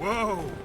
Whoa!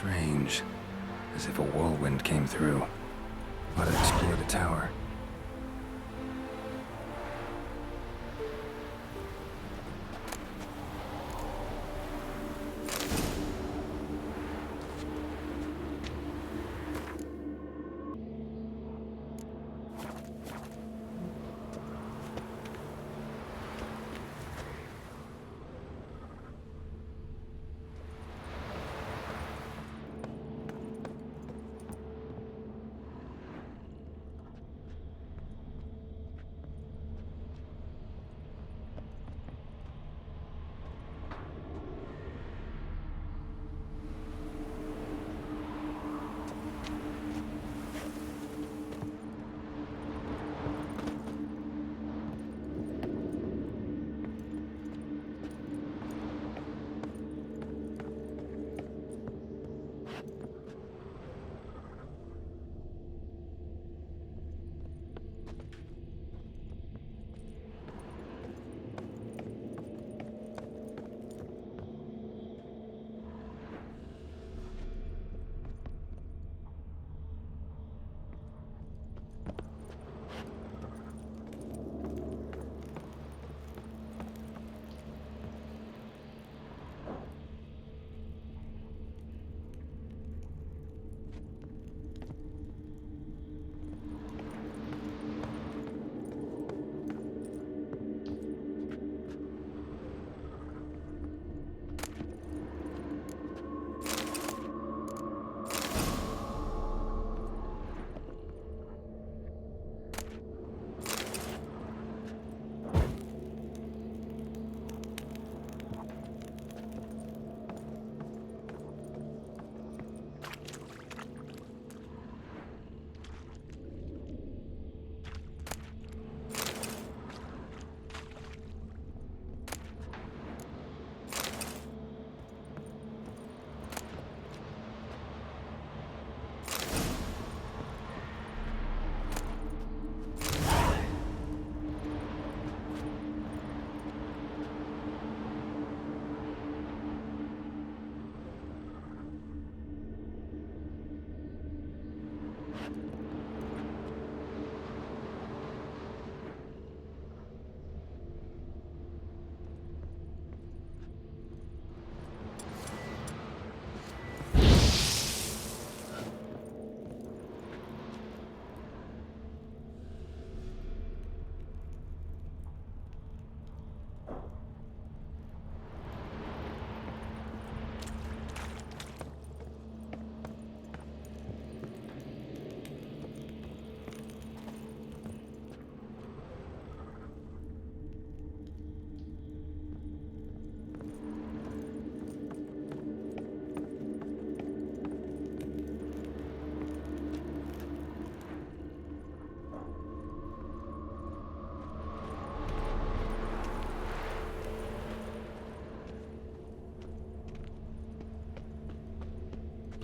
Strange. As if a whirlwind came through. Ought to explore the tower.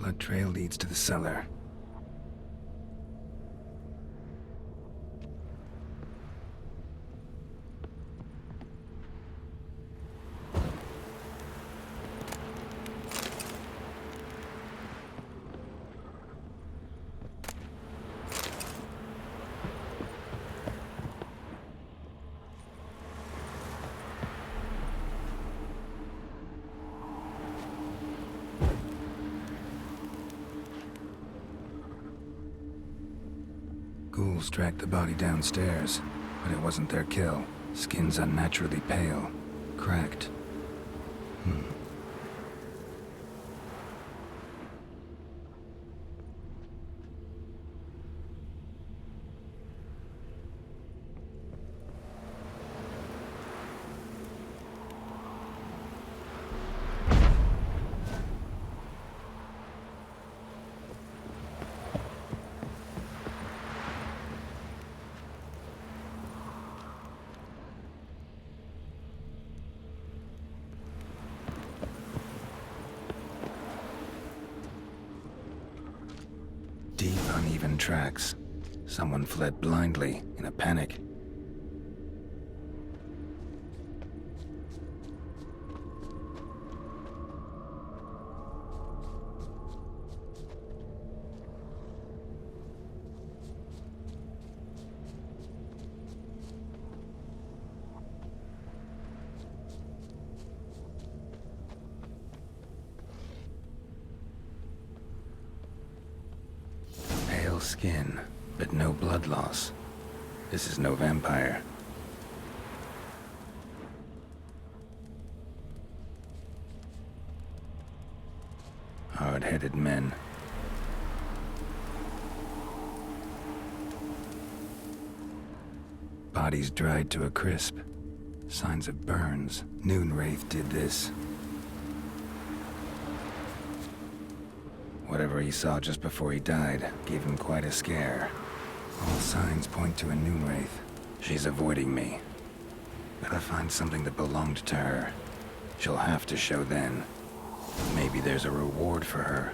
Blood trail leads to the cellar. Ghouls dragged the body downstairs, but it wasn't their kill. Skin's unnaturally pale, cracked. Deep, uneven tracks. Someone fled blindly, in a panic. Skin, but no blood loss. This is no vampire. Hard-headed men. Bodies dried to a crisp. Signs of burns. Noonwraith did this. Whatever he saw just before he died gave him quite a scare. All signs point to a Noonwraith. She's avoiding me. Gotta find something that belonged to her. She'll have to show then. Maybe there's a reward for her.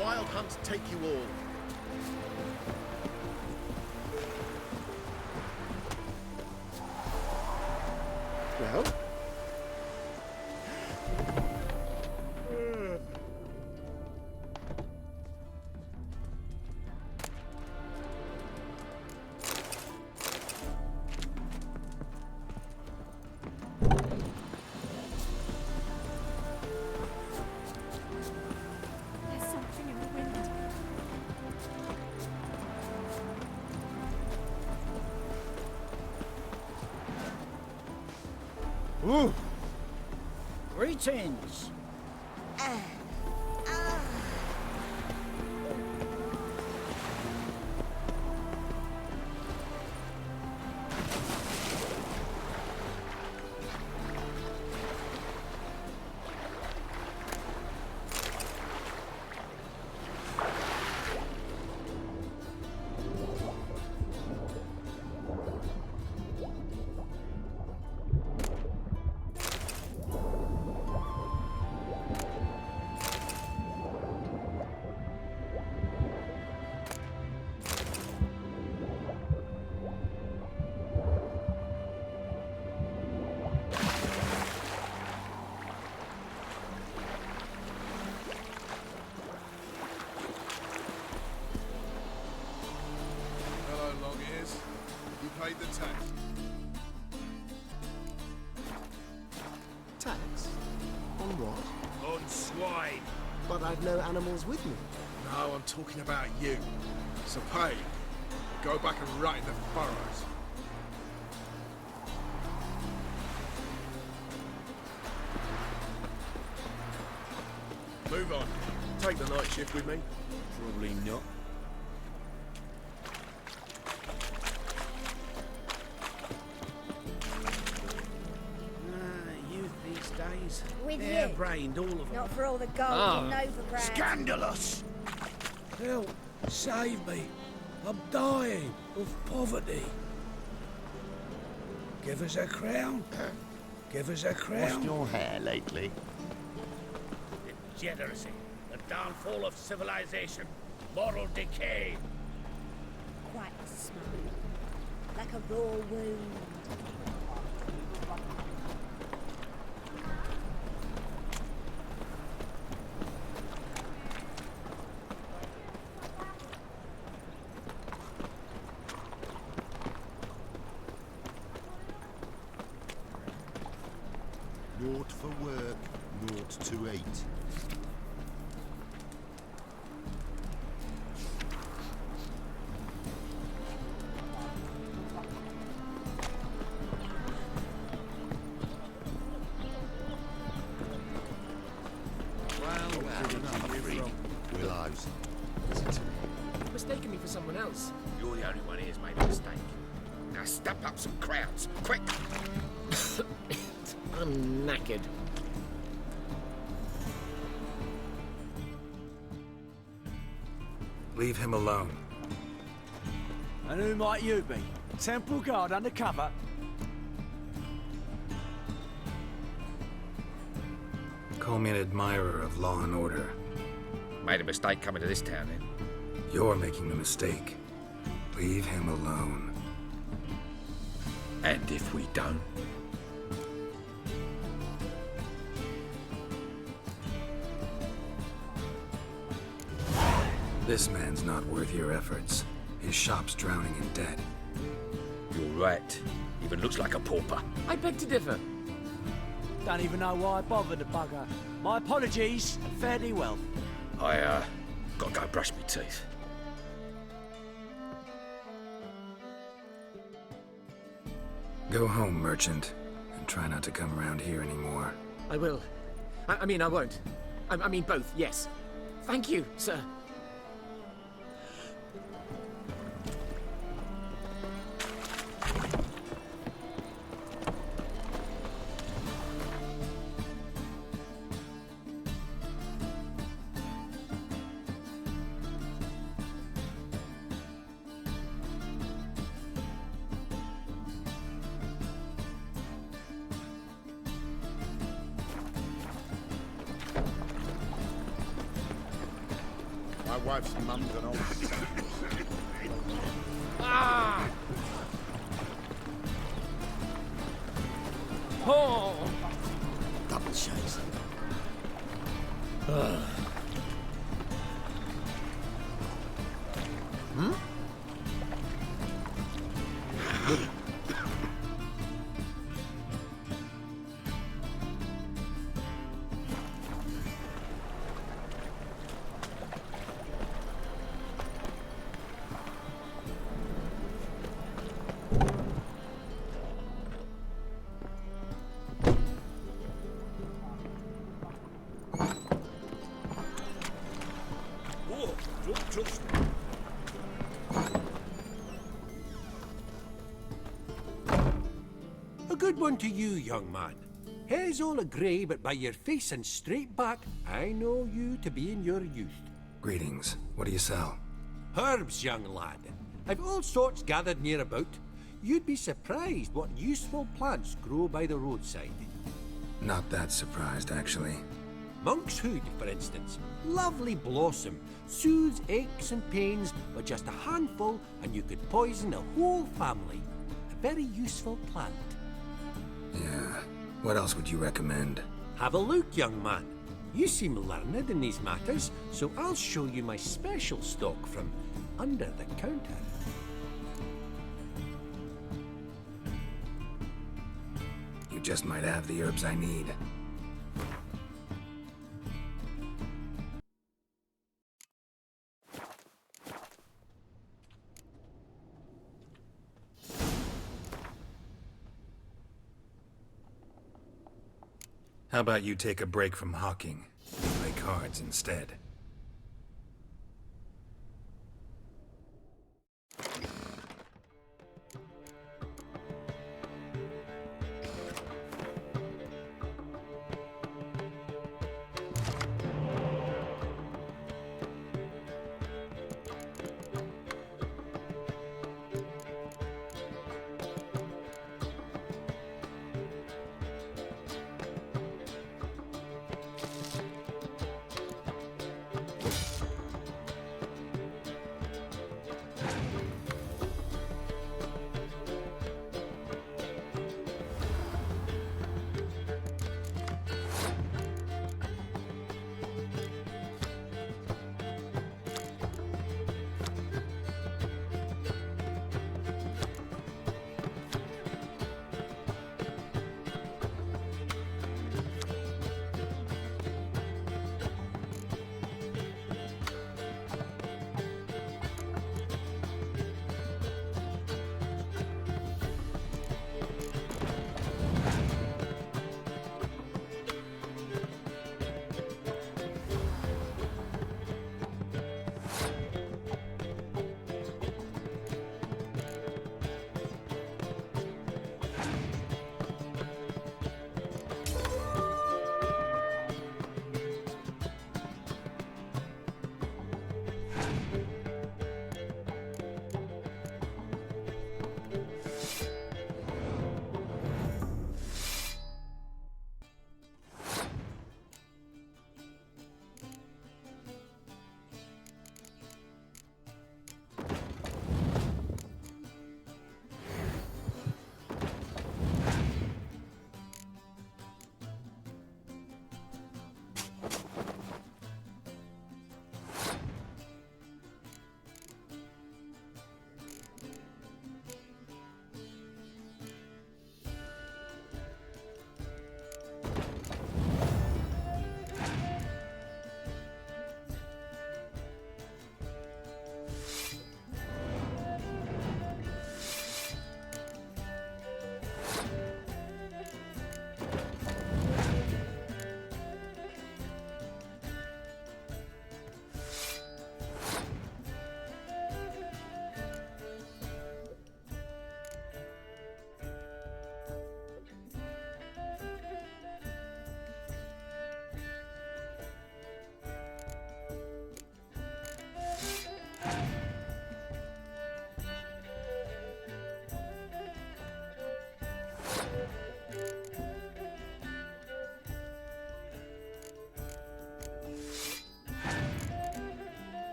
Wild hunts take you all. Well? Ooh. Greetings. Tax? On what? On swine. But I've no animals with me. No, I'm talking about you. So pay. Go back and rot in the furrows. Move on. Take the night shift with me. Probably not. Youth these days. With you. Hair-brained, all of them. Not for all the gold in Novigrad. Scandalous! Help! Save me! I'm dying of poverty. Give us a crown. Give us a crown. Washed your hair lately? Degeneracy, the downfall of civilization, moral decay. Quite a smile. Like a raw wound. Naught for work, naught to eat. Willows. You're mistaking me for someone else. You're the only one here's made a mistake. Now stamp up some crowds, quick! I'm knackered. Leave him alone. And who might you be? Temple guard undercover? Call me an admirer of law and order. Made a mistake coming to this town then. You're making the mistake. Leave him alone. And if we don't? This man's not worth your efforts. His shop's drowning in debt. You're right. Even looks like a pauper. I beg to differ. Don't even know why I bothered the bugger. My apologies, and fare thee well. I, gotta go brush my teeth. Go home, merchant, and try not to come around here anymore. I will. I mean, I won't. I mean, both, yes. Thank you, sir. My wife's mum's an old... Ah! Oh! Double shades. Whoa, don't trust me. A good one to you, young man. Hair's all a grey, but by your face and straight back, I know you to be in your youth. Greetings. What do you sell? Herbs, young lad. I've all sorts gathered near about. You'd be surprised what useful plants grow by the roadside. Not that surprised, actually. Monk's hood, for instance. Lovely blossom. Soothes aches and pains, but just a handful and you could poison a whole family. A very useful plant. Yeah. What else would you recommend? Have a look, young man. You seem learned in these matters, so I'll show you my special stock from under the counter. You just might have the herbs I need. How about you take a break from hawking and play cards instead?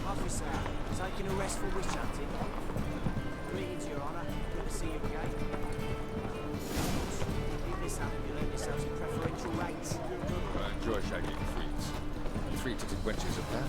Officer, taking a rest for witch hunting. Greetings, Your Honour. Good to see you again. Keep this up and you'll earn yourself some preferential rates. I enjoy shagging freaks. And three-titted wenches of that.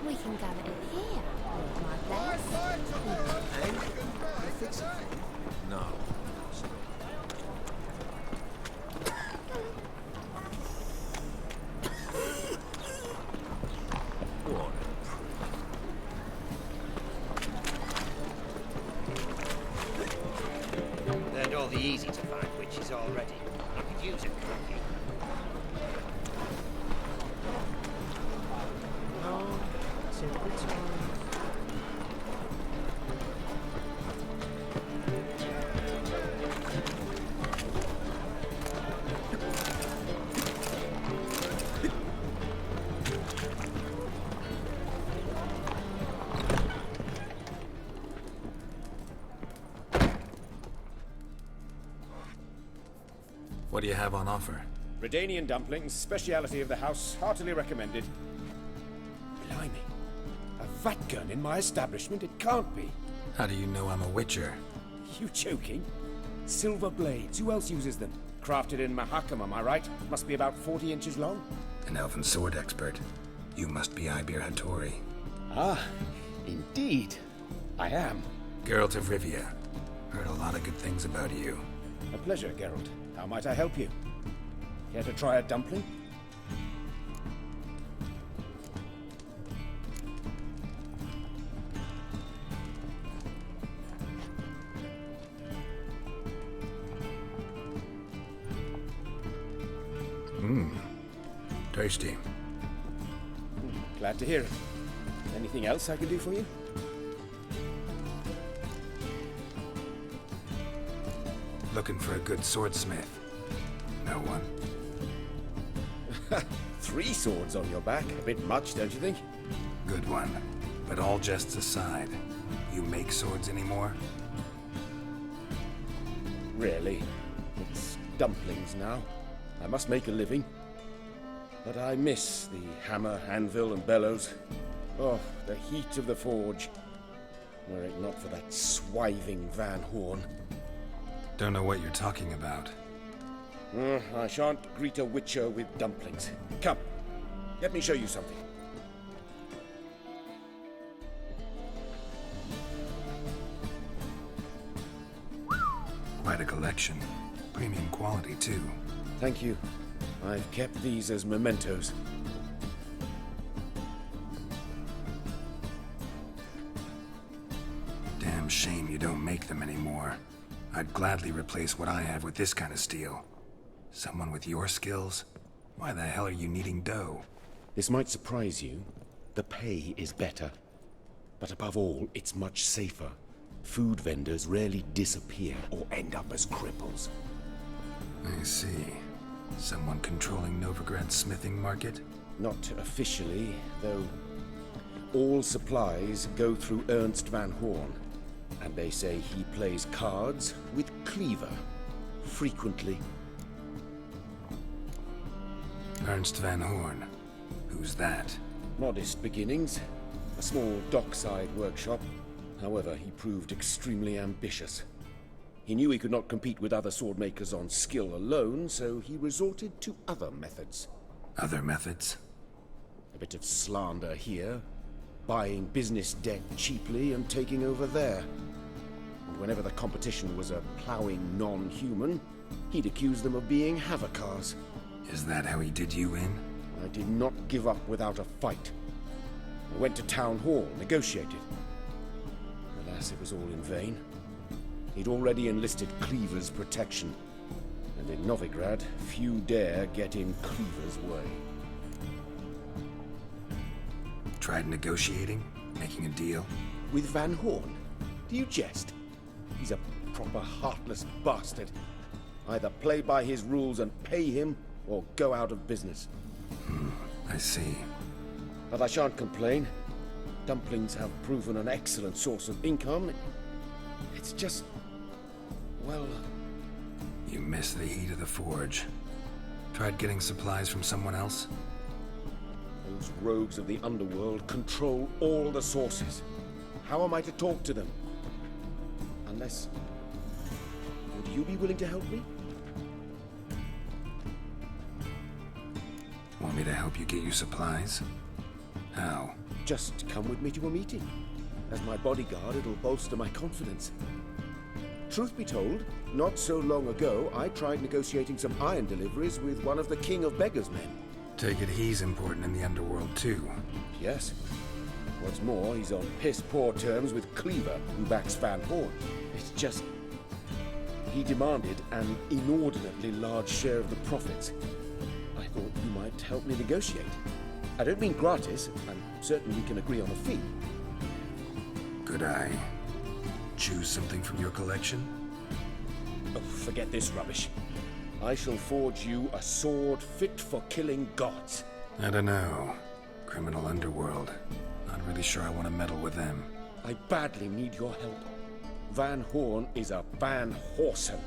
We can gather it here. My best. No. What? Learned all the easy to find witches already. I could use a cookie. What do you have on offer? Redanian dumplings, speciality of the house, heartily recommended. Blimey. A vat gun in my establishment? It can't be. How do you know I'm a witcher? You joking? Silver blades, who else uses them? Crafted in Mahakam, am I right? Must be about 40 inches long. An elven sword expert. You must be Ibir Hattori. Ah, indeed. I am. Geralt of Rivia. Heard a lot of good things about you. A pleasure, Geralt. How might I help you? Care to try a dumpling? Tasty. Glad to hear it. Anything else I can do for you? Looking for a good swordsmith. No one? 3 swords on your back. A bit much, don't you think? Good one. But all jests aside, you make swords anymore? Really? It's dumplings now. I must make a living. But I miss the hammer, anvil, and bellows. Oh, the heat of the forge. Were it not for that swiving Van Horn. Don't know what you're talking about. I shan't greet a witcher with dumplings. Come, let me show you something. Quite a collection. Premium quality, too. Thank you. I've kept these as mementos. Damn shame you don't make them anymore. I'd gladly replace what I have with this kind of steel. Someone with your skills? Why the hell are you needing dough? This might surprise you. The pay is better. But above all, it's much safer. Food vendors rarely disappear or end up as cripples. I see. Someone controlling Novigrad's smithing market? Not officially, though. All supplies go through Ernst Van Horn. And they say he plays cards with Cleaver. Frequently. Ernst Van Horn. Who's that? Modest beginnings. A small dockside workshop. However, he proved extremely ambitious. He knew he could not compete with other swordmakers on skill alone, so he resorted to other methods. Other methods? A bit of slander here, buying business debt cheaply and taking over there. And whenever the competition was a ploughing non-human, he'd accuse them of being Havocars. Is that how he did you in? I did not give up without a fight. I went to town hall, negotiated. Alas, it was all in vain. He'd already enlisted Cleaver's protection, and in Novigrad, few dare get in Cleaver's way. Tried negotiating? Making a deal? With Van Horn? Do you jest? He's a proper heartless bastard. Either play by his rules and pay him, or go out of business. I see. But I shan't complain. Dumplings have proven an excellent source of income. It's just... well... You miss the heat of the forge. Tried getting supplies from someone else? Those rogues of the underworld control all the sources. How am I to talk to them? Unless... would you be willing to help me? Want me to help you get you supplies? How? Just come with me to a meeting. As my bodyguard, it'll bolster my confidence. Truth be told, not so long ago, I tried negotiating some iron deliveries with one of the King of Beggars' men. Take it he's important in the underworld too. Yes. What's more, he's on piss-poor terms with Cleaver, who backs Van Horn. It's just... he demanded an inordinately large share of the profits. I thought you might help me negotiate. I don't mean gratis. I'm certain we can agree on a fee. Could I choose something from your collection? Oh, forget this rubbish. I shall forge you a sword fit for killing gods. I don't know. Criminal underworld. Not really sure I want to meddle with them. I badly need your help. Van Horn is a Van Horsen.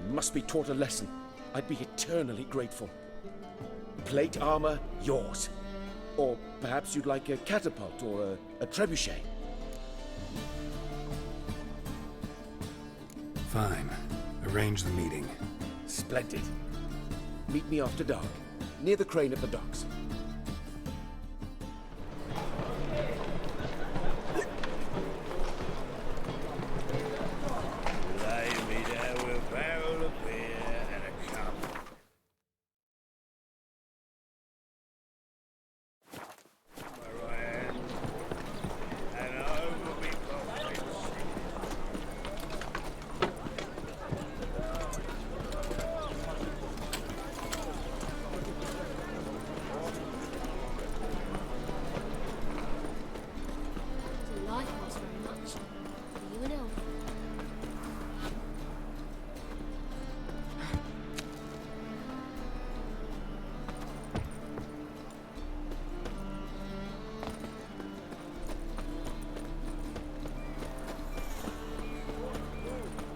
He must be taught a lesson. I'd be eternally grateful. Plate armor, yours. Or perhaps you'd like a catapult or a trebuchet. Fine. Arrange the meeting. Splendid. Meet me after dark, near the crane at the docks. Lay me there with a barrel of beer and a cup. My right hand, and over me pockets. Didn't like us very much. Were you an elf?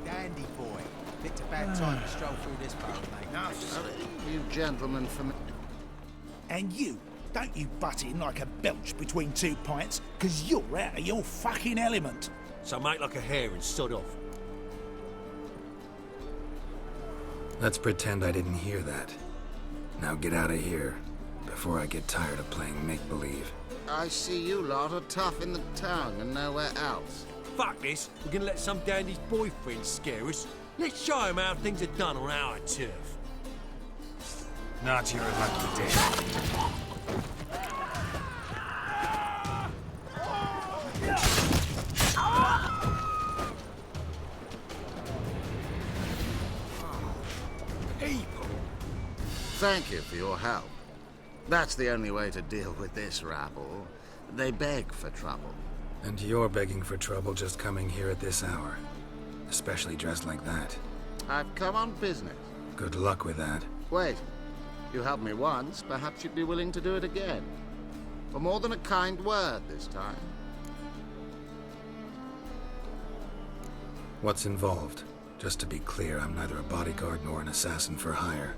Dandy boy. Picked a bad time to stroll through this boat, mate. No, You gentlemen from... And you, don't you butt in like a belch between 2 pints, because you're out of your fucking element. So make like a hare and sod off. Let's pretend I didn't hear that. Now get out of here, before I get tired of playing make-believe. I see you lot are tough in the tongue and nowhere else. Fuck this. We're gonna let some dandy's boyfriend scare us. Let's show him how things are done on our turf. Not your lucky day. People. Thank you for your help. That's the only way to deal with this rabble. They beg for trouble. And you're begging for trouble just coming here at this hour. Especially dressed like that. I've come on business. Good luck with that. Wait. You helped me once, perhaps you'd be willing to do it again. For more than a kind word this time. What's involved? Just to be clear, I'm neither a bodyguard nor an assassin for hire.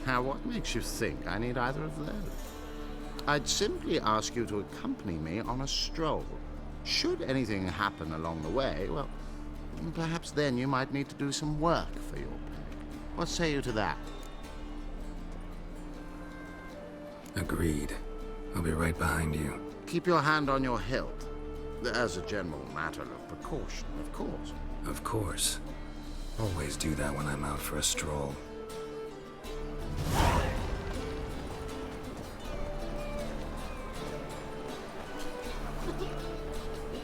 Now, what makes you think I need either of those? I'd simply ask you to accompany me on a stroll. Should anything happen along the way, well, perhaps then you might need to do some work for your pay. What say you to that? Agreed. I'll be right behind you. Keep your hand on your hilt. As a general matter of precaution, of course. Of course. Always do that when I'm out for a stroll.